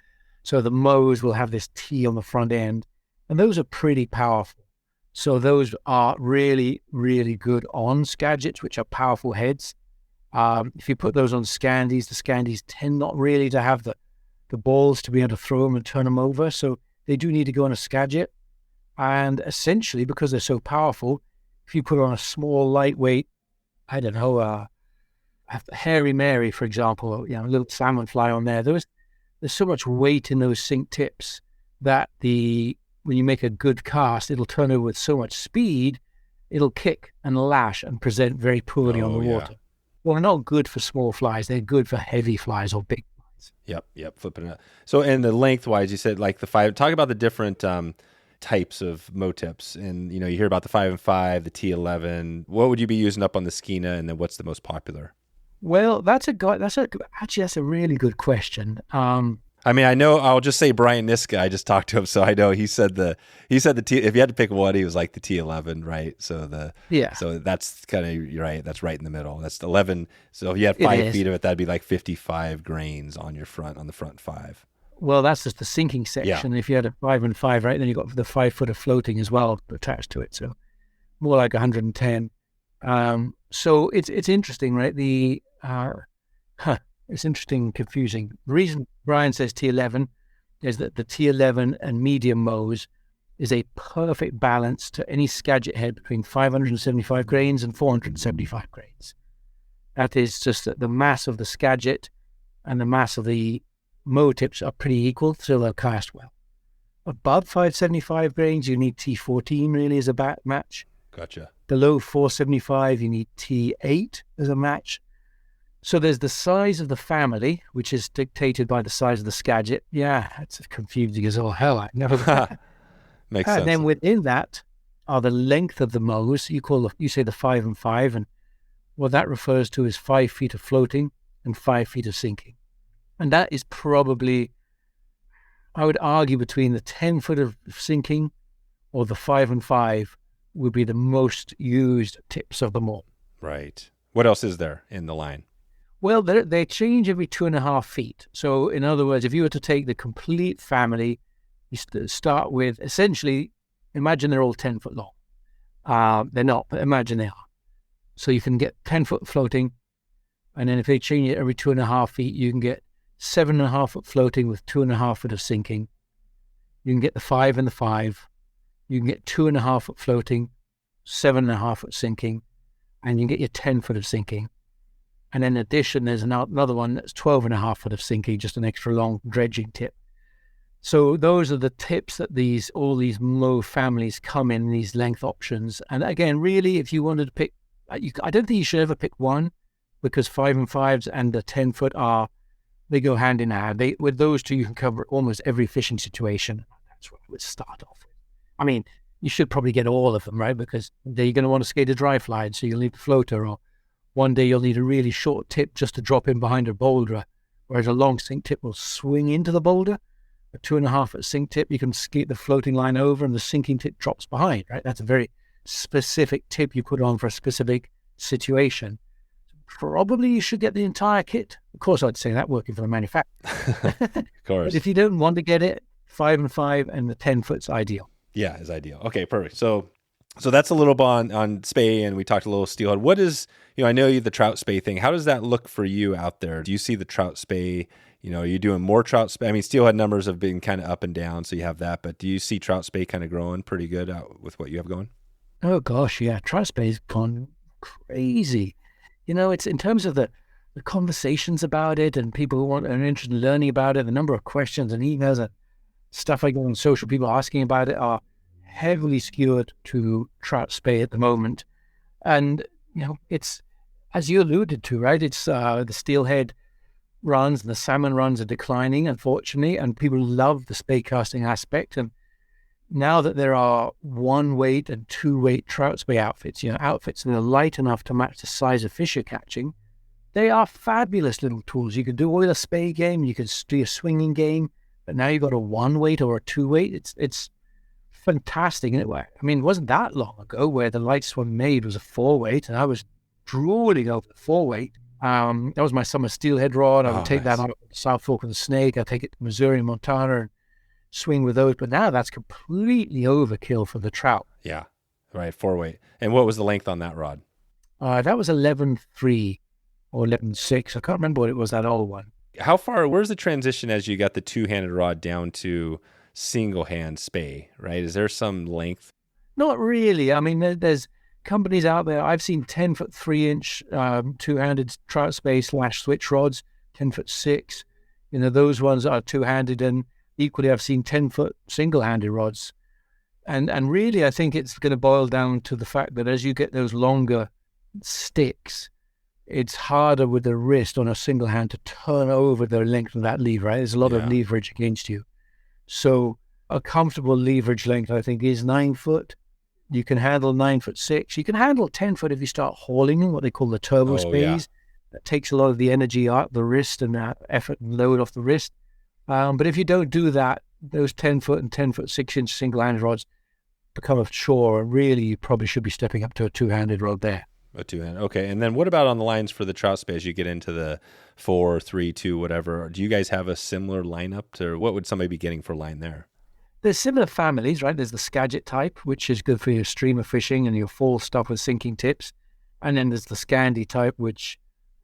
So the mows will have this T on the front end, and those are pretty powerful. So those are really, really good on Skagits, which are powerful heads. If you put those on Scandis, the Scandis tend not really to have the balls to be able to throw them and turn them over. So they do need to go on a Skagit. And essentially, because they're so powerful, if you put on a small, lightweight, I don't know, a Hairy Mary, for example, a little salmon fly on there, there's so much weight in those sink tips that when you make a good cast, it'll turn over with so much speed, it'll kick and lash and present very poorly on the water. Well, they're not good for small flies. They're good for heavy flies or big flies. Yep, flipping it up. So, and the lengthwise, you said like the 5, talk about the different types of mow tips. And, you hear about the 5 and 5, the T11. What would you be using up on the Skeena, and then what's the most popular? Well, that's a really good question. I know, I'll just say Brian Niska, I just talked to him, so I know he said the T, if you had to pick one, he was like the T11, right? So so that's kind of, you're right, that's right in the middle. That's 11. So if you had 5 feet of it, that'd be like 55 grains on the front 5. Well, that's just the sinking section. Yeah. If you had a 5 and 5, right, then you got the 5 foot of floating as well attached to it. So more like 110. So it's interesting, right? It's interesting and confusing. The reason Brian says T11 is that the T11 and medium mows is a perfect balance to any Skagit head between 575 grains and 475 grains. That is just that the mass of the Skagit and the mass of the mow tips are pretty equal, so they'll cast well. Above 575 grains, you need T14 really as a match. Gotcha. Below 475, you need T8 as a match. So there's the size of the family, which is dictated by the size of the Skagit. Yeah, it's confusing as all hell. I never. Makes sense. And then within that are the length of the mows. You say the 5 and 5, and what that refers to is 5 feet of floating and 5 feet of sinking. And that is probably, I would argue, between the 10 foot of sinking or the 5 and 5 would be the most used tips of them all. Right. What else is there in the line? Well, they change every 2.5 feet. So in other words, if you were to take the complete family, you start with, essentially, imagine they're all 10 foot long. They're not, but imagine they are. So you can get 10 foot floating, and then if they change it every 2.5 feet, you can get 7.5 foot floating with 2.5 foot of sinking. You can get the 5 and the 5. You can get 2.5 foot floating, 7.5 foot sinking, and you can get your 10 foot of sinking. And in addition, there's another one that's 12.5 foot of sinking, just an extra long dredging tip. So those are the tips that all these mow families come in these length options. And again, really, if you wanted to pick, I don't think you should ever pick one, because 5 and 5s and the 10 foot they go hand in hand. With those two, you can cover almost every fishing situation. That's what I would start off with. I mean, you should probably get all of them, right? Because you're going to want to skate a dry fly, so you'll need a floater, or one day you'll need a really short tip just to drop in behind a boulder, whereas a long sink tip will swing into the boulder. A 2.5 foot sink tip, you can skate the floating line over and the sinking tip drops behind, right? That's a very specific tip you put on for a specific situation. Probably you should get the entire kit. Of course, I'd say that working for the manufacturer. Of course. But if you don't want to get it, 5 and 5 and the 10 foot's ideal. Yeah, is ideal. Okay, perfect. So So that's a little bit on spay, and we talked a little steelhead. What is, I know the trout spay thing. How does that look for you out there? Do you see the trout spay? Are you doing more trout spay? I mean, steelhead numbers have been kind of up and down, so you have that. But do you see trout spay kind of growing pretty good out with what you have going? Oh gosh, yeah, trout spay's gone crazy. It's in terms of the conversations about it, and people who are interested in learning about it. The number of questions and emails and stuff I get on social, people asking about it, are heavily skewed to trout spay at the moment. And it's, as you alluded to, right? It's the steelhead runs and the salmon runs are declining, unfortunately, and people love the spay casting aspect. And now that there are 1-weight and 2-weight trout spay outfits, outfits that are light enough to match the size of fish you're catching, they are fabulous little tools. You can do all a spay game, you can do a swinging game, but now you've got a 1-weight or a 2-weight. It's fantastic in a way. I mean, it wasn't that long ago where the lightest one made was a 4-weight, and I was drooling over the 4-weight. That was my summer steelhead rod. I would take that out of the South Fork of the Snake. I'd take it to Missouri and Montana and swing with those. But now that's completely overkill for the trout. Yeah, right, 4-weight. And what was the length on that rod? That was 11.3 or 11.6. I can't remember what it was, that old one. Where's the transition as you got the 2-handed rod down to single hand spay, right? Is there some length? Not really. I mean, there's companies out there. I've seen 10-foot 3-inch 2-handed trout spay / switch rods, 10-foot 6. Those ones are 2-handed, and equally I've seen 10-foot single-handed rods. And really, I think it's going to boil down to the fact that as you get those longer sticks, it's harder with the wrist on a single hand to turn over the length of that lever, right? There's a lot of leverage against you. So a comfortable leverage length, I think, is 9 foot. You can handle 9'6". You can handle 10 foot if you start hauling in what they call the turbo spays. Yeah. That takes a lot of the energy out of the wrist and that effort and load off the wrist. But if you don't do that, those 10 foot and 10-foot 6-inch single-handed rods become a chore. And really, you probably should be stepping up to a 2-handed rod there. A 2-handed. Okay. And then what about on the lines for the trout spay as you get into the 4, 3, 2, whatever? Do you guys have a similar lineup to what would somebody be getting for line there? There's similar families, right? There's the Skagit type, which is good for your streamer fishing and your fall stuff with sinking tips. And then there's the Scandi type, which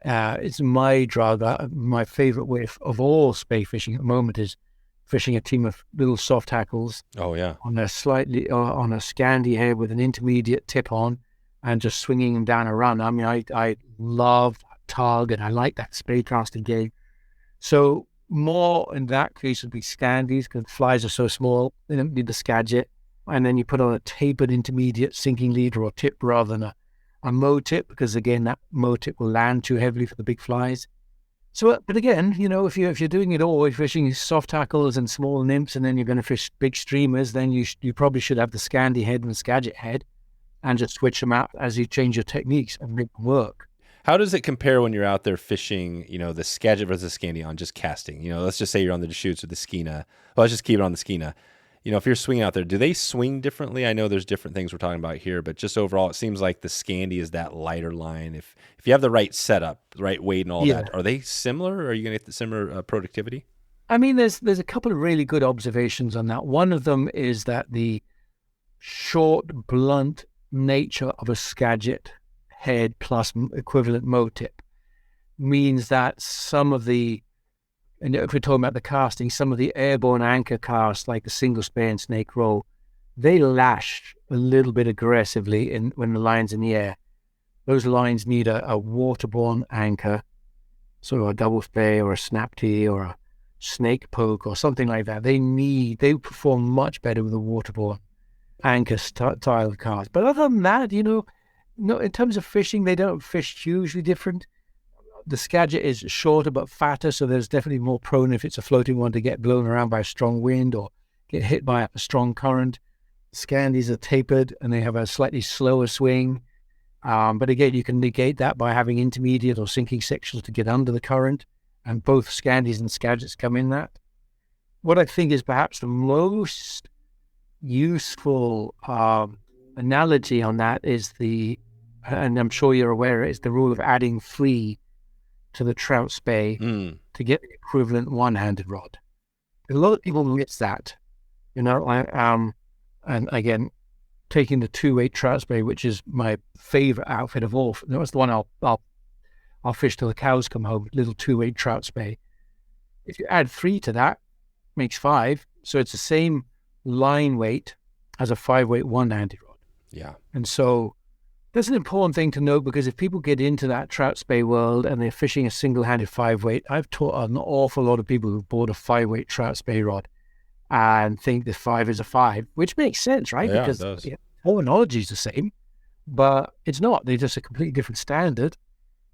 is my drug. My favorite way of all spay fishing at the moment is fishing a team of little soft hackles. Oh, yeah. On a Scandi head with an intermediate tip on and just swinging them down a run. I mean, I love that tug and I like that spay casting game. So more in that case would be Scandis because flies are so small. They don't need the Skagit. And then you put on a tapered intermediate sinking leader or tip rather than a mow tip because, again, that mow tip will land too heavily for the big flies. So, but again, if you're doing it all, you're fishing soft tackles and small nymphs and then you're going to fish big streamers, then you probably should have the Scandi head and the Skagit head and just switch them out as you change your techniques and make them work. How does it compare when you're out there fishing, the Skagit versus the Scandi on just casting? Let's just say you're on the Deschutes or the Skeena. Well, let's just keep it on the Skeena. If you're swinging out there, do they swing differently? I know there's different things we're talking about here, but just overall, it seems like the Scandi is that lighter line. If you have the right setup, the right weight and all that, are they similar? Or are you going to get the similar productivity? I mean, there's a couple of really good observations on that. One of them is that the short, blunt nature of a Skagit head plus equivalent mow tip means that some of the, and if we're talking about the casting, some of the airborne anchor casts like the single spay and snake roll, they lash a little bit aggressively when the line's in the air. Those lines need a waterborne anchor, sort of a double spay or a snap tee or a snake poke or something like that. They perform much better with a waterborne anchor style of cast. But other than that, in terms of fishing, they don't fish hugely different. The Skagit is shorter but fatter, so there's definitely more prone if it's a floating one to get blown around by a strong wind or get hit by a strong current. Scandis are tapered and they have a slightly slower swing. But again, you can negate that by having intermediate or sinking sections to get under the current, and both Scandis and Skagits come in that. What I think is perhaps the most useful analogy on that is and I'm sure you're aware, is the rule of adding free to the trout spay to get the equivalent one-handed rod. A lot of people miss that, and again, taking the 2-weight trout spey, which is my favorite outfit of all. That's the one I'll fish till the cows come home. Little 2-weight trout spey. If you add 3 to that, makes 5. So it's the same line weight as a 5-weight one-handed rod. Yeah. And so that's an important thing to note, because if people get into that trout spey world and they're fishing a single-handed 5-weight, I've taught an awful lot of people who've bought a 5-weight trout spey rod and think the 5 is a 5, which makes sense, right? Yeah, because it does. terminology is the same, but it's not. They're just a completely different standard.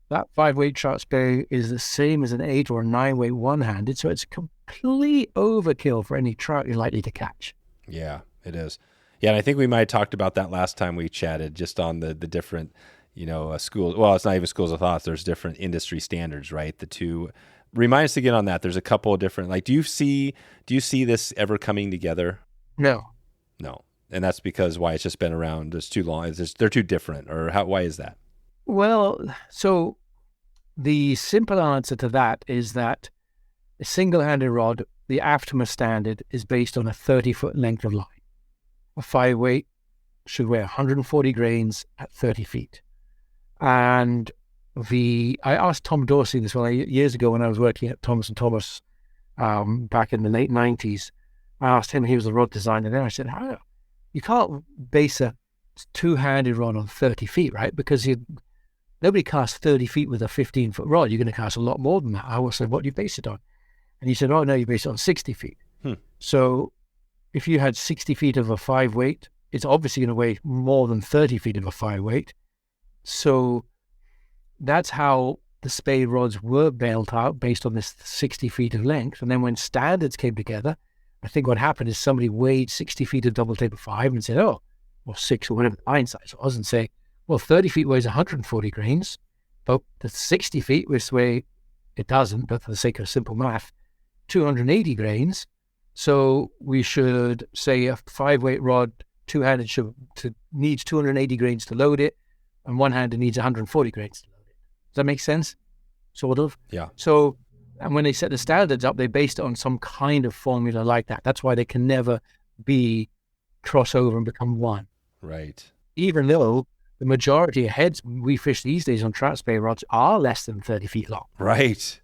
That 5-weight trout spey is the same as an 8 or a 9-weight one-handed, so it's complete overkill for any trout you're likely to catch. Yeah, it is. Yeah, and I think we might have talked about that last time we chatted, just on the different, schools. Well, it's not even schools of thought. There's different industry standards, right? The two. Remind us again on that. There's a couple of different. Like, do you see this ever coming together? No. And that's because why? It's just been around. It's too long. They're too different, or how? Why is that? Well, so the simple answer to that is that a single-handed rod, the Aftermath standard, is based on a 30-foot length of line. A 5-weight should weigh 140 grains at 30 feet. And I asked Tom Dorsey this one years ago when I was working at Thomas & Thomas back in the late 90s. I asked him, he was the rod designer there. I said, how? You can't base a two-handed rod on 30 feet, right? Because nobody casts 30 feet with a 15-foot rod. You're going to cast a lot more than that. I said, what do you base it on? And he said, oh, no, you base it on 60 feet. So if you had 60 feet of a 5-weight, it's obviously going to weigh more than 30 feet of a 5-weight. So that's how the spey rods were built out, based on this 60 feet of length. And then when standards came together, I think what happened is somebody weighed 60 feet of double taper 5 and said, or 6 or whatever the line size was, and say, well, 30 feet weighs 140 grains, but the 60 feet, which weigh, it doesn't, but for the sake of simple math, 280 grains. So we should say a 5-weight rod, two-handed, needs 280 grains to load it, and one-handed needs 140 grains to load it. Does that make sense? Sort of? Yeah. So, and when they set the standards up, they based it on some kind of formula like that. That's why they can never be crossover and become one. Right. Even though the majority of heads we fish these days on trout spey rods are less than 30 feet long. Right.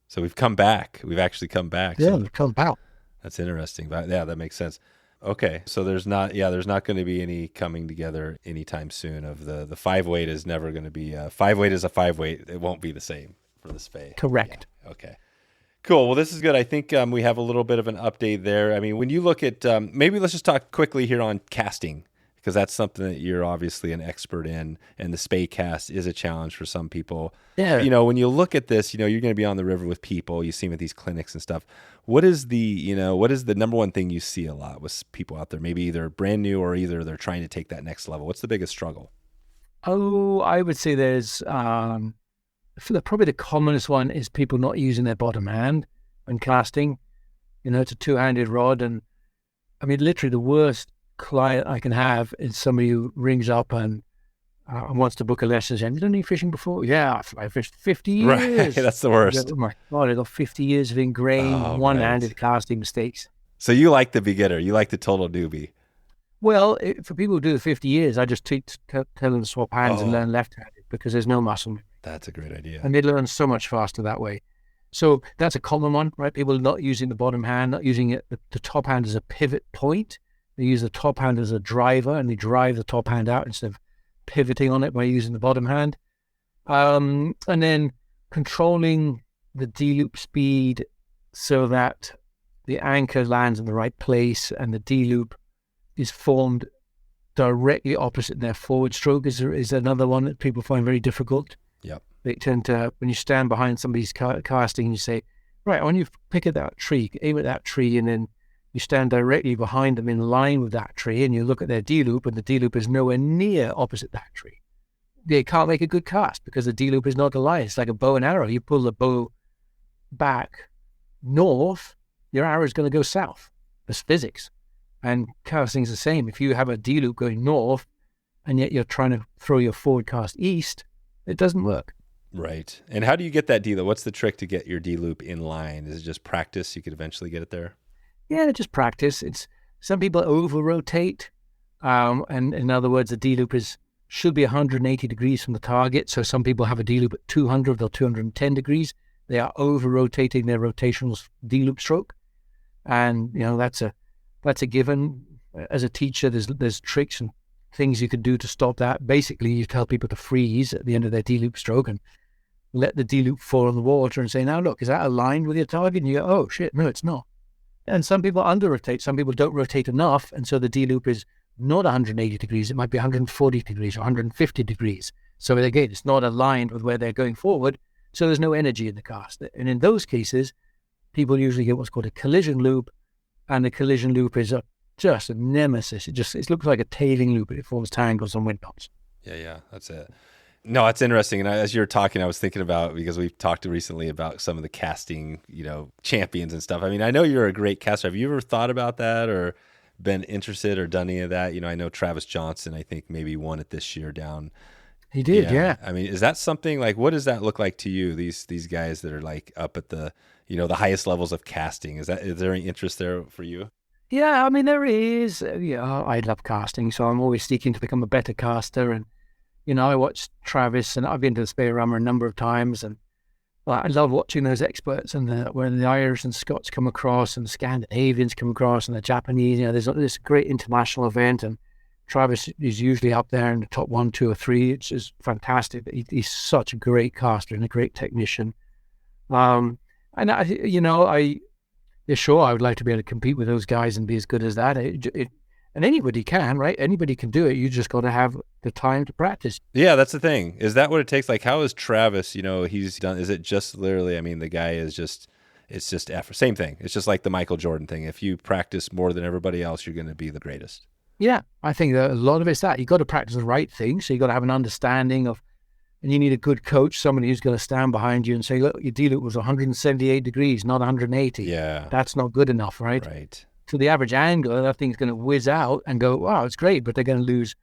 So we've come back. We've actually come back. Yeah, so we've come back. That's interesting. But yeah, that makes sense. Okay. So there's not going to be any coming together anytime soon of the 5-weight is never going to be 5-weight is a 5-weight. It won't be the same for the spey. Correct. Yeah. Okay. Cool. Well, this is good. I think we have a little bit of an update there. I mean, when you look at, maybe let's just talk quickly here on casting, because that's something that you're obviously an expert in, and the spey cast is a challenge for some people. Yeah. When you look at this, you're going to be on the river with people, you see them at these clinics and stuff. What is the number one thing you see a lot with people out there, maybe either brand new or either they're trying to take that next level? What's the biggest struggle? Oh, I would say there's, probably the commonest one is people not using their bottom hand when casting. It's a two-handed rod. And I mean, literally the worst client I can have is somebody who rings up and wants to book a lesson. And you done any fishing before? Yeah, I fished 50 years. Right, that's the worst. Oh my God, I got 50 years of ingrained one-handed casting mistakes. So you like the beginner, you like the total newbie. Well, for people who do the 50 years, I just tell them to swap hands and learn left-handed, because there's no muscle memory. That's a great idea. And they learn so much faster that way. So that's a common one, right? People not using the bottom hand, not using it, the top hand as a pivot point. They use the top hand as a driver, and they drive the top hand out instead of pivoting on it by using the bottom hand. And then controlling the D-loop speed so that the anchor lands in the right place and the D-loop is formed directly opposite their forward stroke is another one that people find very difficult. Yep. They tend to, when you stand behind somebody's casting, and you say, right, when you pick at that tree, aim at that tree, and then you stand directly behind them in line with that tree, and you look at their D-loop, and the D-loop is nowhere near opposite that tree. They can't make a good cast because the D-loop is not aligned. It's like a bow and arrow. You pull the bow back north, your arrow is going to go south. That's physics. And casting is the same. If you have a D-loop going north, and yet you're trying to throw your forward cast east, it doesn't work. Right. And how do you get that D-loop? What's the trick to get your D-loop in line? Is it just practice? You could eventually get it there? Yeah, just practice. Some people over-rotate. And in other words, the D-loop should be 180 degrees from the target. So some people have a D-loop at 200 or 210 degrees. They are over-rotating their rotational D-loop stroke. And, that's a given. As a teacher, there's tricks and things you could do to stop that. Basically, you tell people to freeze at the end of their D-loop stroke and let the D-loop fall in the water and say, now look, is that aligned with your target? And you go, oh shit, no, it's not. And some people under-rotate. Some people don't rotate enough. And so the D-loop is not 180 degrees. It might be 140 degrees or 150 degrees. So again, it's not aligned with where they're going forward. So there's no energy in the cast. And in those cases, people usually get what's called a collision loop. And the collision loop is just a nemesis. It looks like a tailing loop. It forms tangles on wind knots. Yeah, that's it. No, it's interesting. And as you were talking, I was thinking about, because we've talked recently about some of the casting, champions and stuff. I mean, I know you're a great caster. Have you ever thought about that or been interested or done any of that? I know Travis Johnson, I think maybe won it this year down. He did, yeah. I mean, is that something like, what does that look like to you? These guys that are like up at the, the highest levels of casting. Is there any interest there for you? Yeah, I mean, there is. I love casting, so I'm always seeking to become a better caster. And, I watched Travis, and I've been to the Spey Rammer a number of times, and I love watching those experts and when the Irish and Scots come across and the Scandinavians come across and the Japanese. There's this great international event, and Travis is usually up there in the top 1, 2, or 3. It's just fantastic. He's such a great caster and a great technician. And sure, I would like to be able to compete with those guys and be as good as that. And anybody can, right? Anybody can do it. You just got to have the time to practice. Yeah, that's the thing. Is that what it takes? Like, how is Travis, he's done, is it just literally, I mean, the guy is just, it's just effort. Same thing. It's just like the Michael Jordan thing. If you practice more than everybody else, you're going to be the greatest. Yeah, I think that a lot of it's that. You got to practice the right thing. So you got to have an understanding of, and you need a good coach, somebody who's going to stand behind you and say, look, your D-loop was 178 degrees, not 180. Yeah. That's not good enough, right? Right. To the average angler, that thing's going to whiz out and go, wow, it's great, but they're going to lose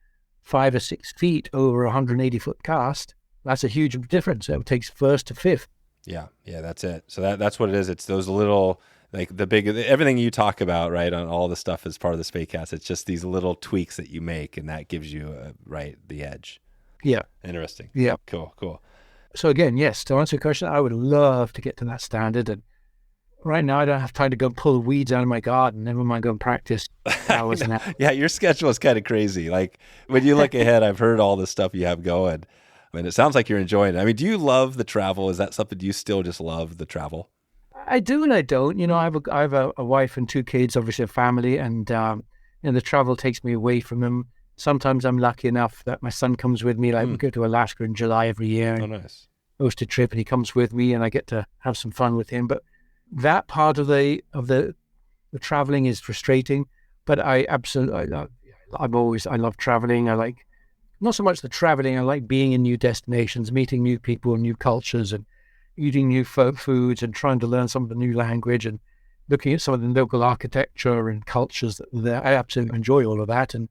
5 or 6 feet over a 180-foot cast. That's a huge difference. It takes first to fifth. Yeah, that's it. So that's what it is. It's those little, like the big, everything you talk about, right, on all the stuff as part of the Spey cast. It's just these little tweaks that you make, and that gives you, the edge. Yeah. Interesting. Yeah. Cool. So again, yes, to answer your question, I would love to get to that standard. And right now, I don't have time to go pull weeds out of my garden. Never mind go and practice hours and hours. Yeah, your schedule is kind of crazy. Like when you look ahead, I've heard all the stuff you have going. I mean, it sounds like you're enjoying it. I mean, do you love the travel? Is that something, do you still just love the travel? I do and I don't. I have a wife and 2 kids, obviously a family, and the travel takes me away from them. Sometimes I'm lucky enough that my son comes with me. Like we go to Alaska in July every year. Oh, nice. Host a trip, and he comes with me, and I get to have some fun with him. But that part of the traveling is frustrating. But I love traveling. I like not so much the traveling. I like being in new destinations, meeting new people, new cultures, and eating new foods, and trying to learn some of the new language, and looking at some of the local architecture and cultures that I absolutely enjoy all of that. And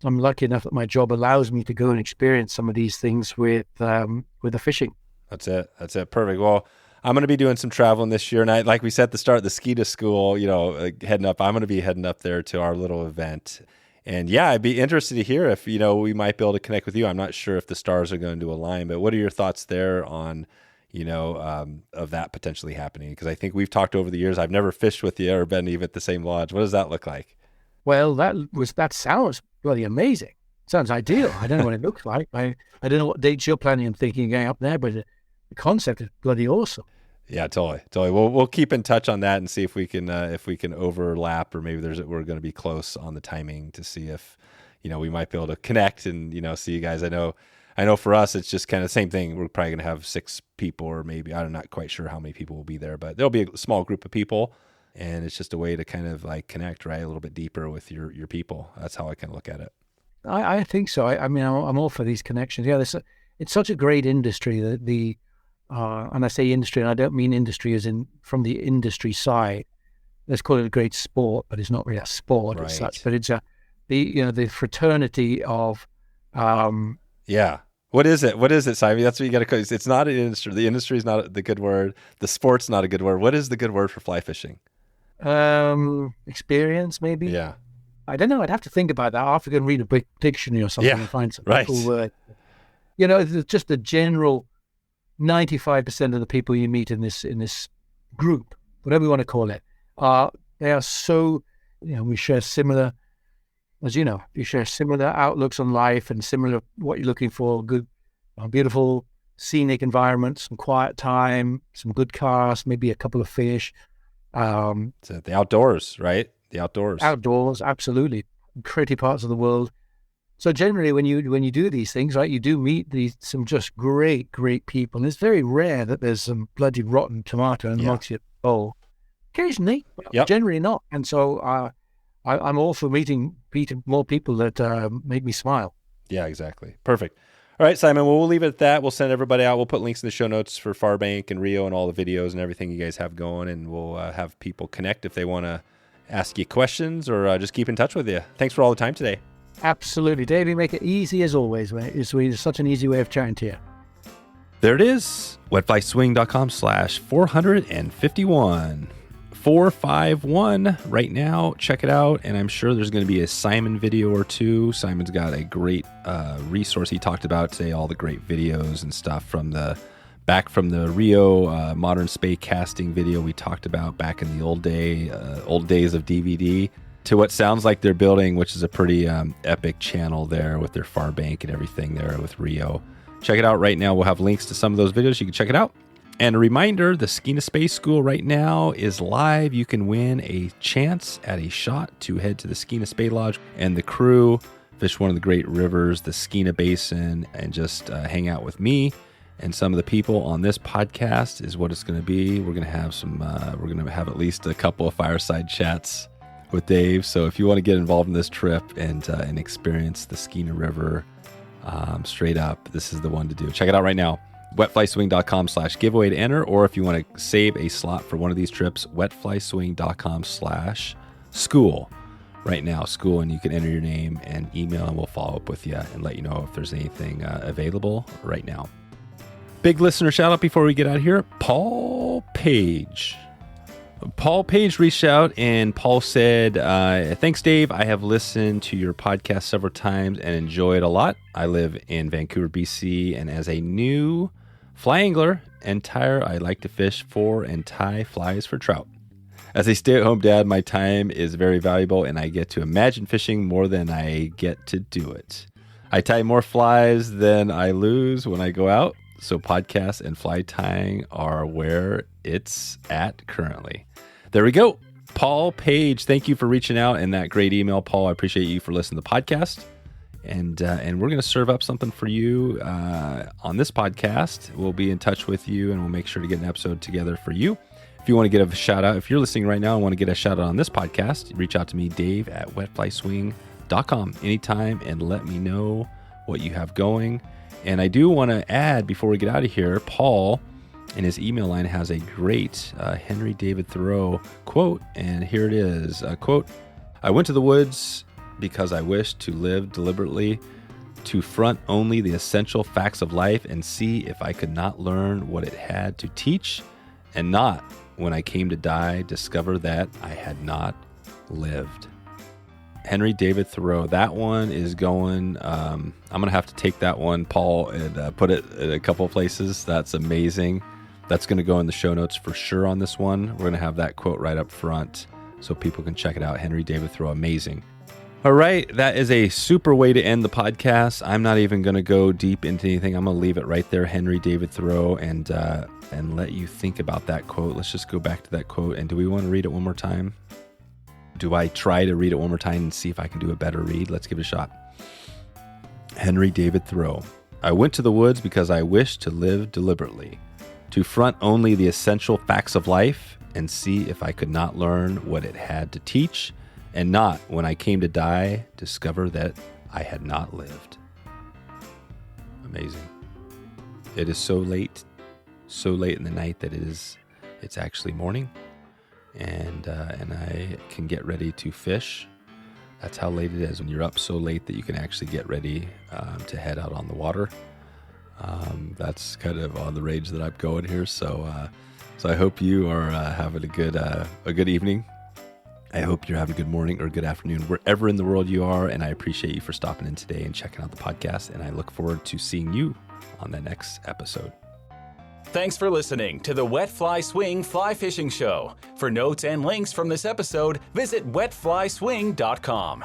I'm lucky enough that my job allows me to go and experience some of these things with the fishing. That's it. Perfect. Well, I'm going to be doing some traveling this year. And like we said at the start, the Skeena School, heading up, I'm going to be heading up there to our little event. And yeah, I'd be interested to hear if, we might be able to connect with you. I'm not sure if the stars are going to align, but what are your thoughts there on, of that potentially happening? Because I think we've talked over the years. I've never fished with you or been even at the same lodge. What does that look like? Well, that sounds really amazing. Sounds ideal. I don't know what it looks like. I don't know what dates you're planning on thinking going up there, but the concept is bloody awesome. Yeah, totally. We'll keep in touch on that and see if we can overlap, or maybe we're going to be close on the timing to see if we might be able to connect and see you guys. I know for us it's just kind of the same thing. We're probably going to have 6 people, or maybe I'm not quite sure how many people will be there, but there'll be a small group of people. And it's just a way to kind of like connect, right, a little bit deeper with your people. That's how I kind of look at it. I think so. I mean, I'm all for these connections. Yeah, it's such a great industry. And I say industry, and I don't mean industry as in from the industry side. Let's call it a great sport, but it's not really a sport as such. But it's the fraternity of. Yeah. What is it, Simon? That's what you got to. It's not an industry. The industry is not the good word. The sport's not a good word. What is the good word for fly fishing? Experience, maybe. Yeah. I don't know. I'd have to think about that. I'll have to go and read a big dictionary or something and find some cool word. It's just the general 95% of the people you meet in this group, whatever you want to call it, they are so, we share similar, as you know, you share similar outlooks on life and similar what you're looking for, good, beautiful, scenic environment, some quiet time, some good cast, maybe a couple of fish. So the outdoors, right? The outdoors. Outdoors, absolutely. Pretty parts of the world. So generally, when you do these things, right, you do meet some just great people. And it's very rare that there's some bloody rotten tomato in amongst your bowl. Occasionally, but generally not. And so I'm all for meeting more people that make me smile. Yeah, exactly. Perfect. All right, Simon, well, we'll leave it at that. We'll send everybody out. We'll put links in the show notes for Farbank and Rio and all the videos and everything you guys have going, and we'll have people connect if they want to ask you questions or just keep in touch with you. Thanks for all the time today. Absolutely. Dave, you make it easy as always. It's such an easy way of chatting to you. There it is, wetflyswing.com/451. 451 right now. Check it out, and I'm sure there's going to be a Simon video or two. Simon's got a great resource he talked about today, all the great videos and stuff from the Rio modern spay casting video we talked about back in the old days of DVD, to what sounds like they're building, which is a pretty epic channel there with their Farbank and everything there with Rio. Check it out right now. We'll have links to some of those videos. You can check it out. And a reminder, the Skeena Spey School right now is live. You can win a chance at a shot to head to the Skeena Spey Lodge and the crew, fish one of the great rivers, the Skeena Basin, and just hang out with me and some of the people on this podcast is what it's going to be. We're going to have we're going to have at least a couple of fireside chats with Dave. So if you want to get involved in this trip and experience the Skeena River straight up, this is the one to do. Check it out right now. wetflyswing.com/giveaway to enter, or if you want to save a slot for one of these trips, wetflyswing.com/school right now, school, and you can enter your name and email, and we'll follow up with you and let you know if there's anything available right now. Big listener shout out before we get out of here. Paul Page reached out, and Paul said, thanks, Dave. I have listened to your podcast several times and enjoy it a lot. I live in Vancouver, BC, and as a new fly angler and tyer, I like to fish for and tie flies for trout. As a stay-at-home dad, my time is very valuable, and I get to imagine fishing more than I get to do it. I tie more flies than I lose when I go out, so podcasts and fly tying are where it's at currently. There we go. Paul Page, thank you for reaching out and that great email, Paul. I appreciate you for listening to the podcast. And we're going to serve up something for you on this podcast. We'll be in touch with you, and we'll make sure to get an episode together for you. If you want to get a shout out, if you're listening right now and want to get a shout out on this podcast, reach out to me, Dave at wetflyswing.com anytime, and let me know what you have going. And I do want to add, before we get out of here, Paul in his email line has a great Henry David Thoreau quote, and here it is. Quote, I went to the woods because I wished to live deliberately, to front only the essential facts of life and see if I could not learn what it had to teach, and not, when I came to die, discover that I had not lived. Henry David Thoreau. That one is going, I'm going to have to take that one, Paul, and put it in a couple of places. That's amazing. That's going to go in the show notes for sure on this one. We're going to have that quote right up front so people can check it out. Henry David Thoreau, amazing. All right, that is a super way to end the podcast. I'm not even going to go deep into anything. I'm going to leave it right there, Henry David Thoreau, and let you think about that quote. Let's just go back to that quote. And do we want to read it one more time? Do I try to read it one more time and see if I can do a better read? Let's give it a shot. Henry David Thoreau. I went to the woods because I wished to live deliberately, to front only the essential facts of life and see if I could not learn what it had to teach, and not, when I came to die, discover that I had not lived. Amazing. It is so late in the night that it's actually morning, and I can get ready to fish. That's how late it is, when you're up so late that you can actually get ready to head out on the water. That's kind of on the range that I'm going here. So I hope you are having a good evening. I hope you're having a good morning or good afternoon wherever in the world you are, and I appreciate you for stopping in today and checking out the podcast, and I look forward to seeing you on the next episode. Thanks for listening to the Wet Fly Swing Fly Fishing Show. For notes and links from this episode, visit wetflyswing.com.